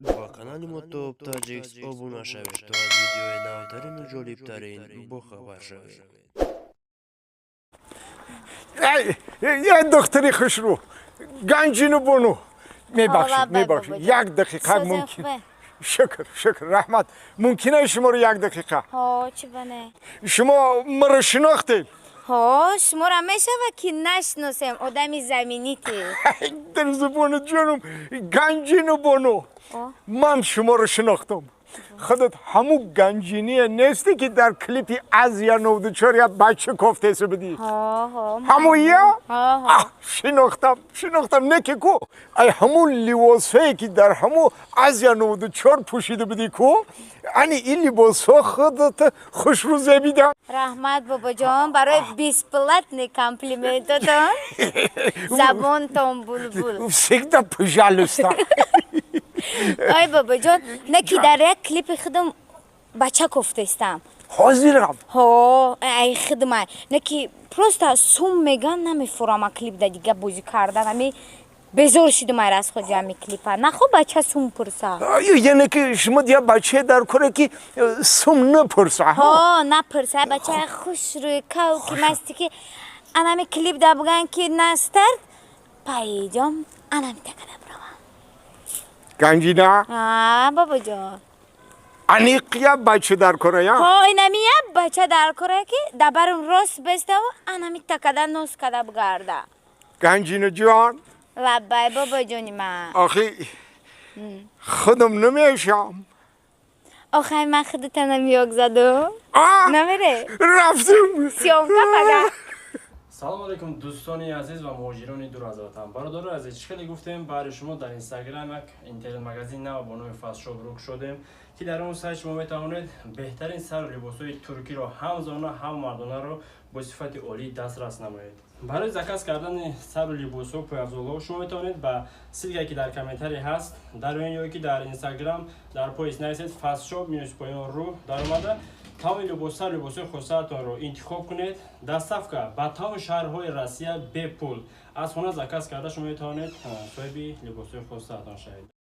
با کانال موتوب تاجیکس ابونا شوید تا از ویدیوهای نوترین و جالبترین با خبر شوید. یه دختری خوش رو گنجینو بونو میبخشید یک دقیقه ممکن شکر رحمت ممکنه شما رو یک دقیقه ها چی بانه شما مرا شناختید ها شما را میشه و که نشناسم آدمی زمینی تی در زبان جانم گنجینو بونو من شما رو شناختم خودت همو گنجینی نیستی که در کلیپی از یا 94 یا بچه کفته سو بدی همو یا؟ شناختم نه که کو ای همون لباسایی که در همو از یا 94 پوشیده بدی کو یعنی این لباسا خودت خوش رو زبیدم رحمت بابا جان برای 20 پلاتنی کمپلیمنتتون زبانتون بلبل سیگده پجالستا ای بابا جان نه که در یک کلیپ خودم بچه کفته استم حاضرم ها ای خدمت نه که پروستا سوم میگن نمیفورم کلیپ دا دیگه بازی کردن همی بزرگ شدم از خود همی کلیپ نه خب بچه سوم پرسا یعنی که شما دیگه بچه در کره که سوم نپرسا ها نپرسا بچه خوش روی کو که مستی که انمی کلیپ دا بگن که نستر پایی جام انمی تکنه برام گنجینا بابا جان انیقیا بچه در کره یا ها اینمی یه بچه در کره که دبرم راست بسته و انمی تکده نوز کده بگرده گنجینا جان لبای بابا جانی من آخی خودم نمیشم آخه من خودتا نمیاک زدم نمیره رفتم سیامکا فقط سلام علیکم دوستانی عزیز و مهاجران دور از وطن. برادر عزیز خیلی گفتیم برای شما در اینستاگرام یک اینترنت مگزین نو با نام فست شاپ روک شدیم که در اون سایت شما میتوانید بهترین سر و لباس‌های ترکی رو هم زنانه هم مردانه رو با صفت عالی دسترس نمایید. برای زکات کردن سر و لباس و پایافزارها شما میتونید با سیگاری که در کامنتری هست در اون یا که در اینستاگرام در پایین نویسید فست شاپ مینوس پایین رو در اومده تمام لباس‌های خودتان رو انتخاب کنید در صفحه با تمام شهرهای روسیه به پول از خونه زکات کرده شما میتونید صاحب لباس‌های خودتان شوید.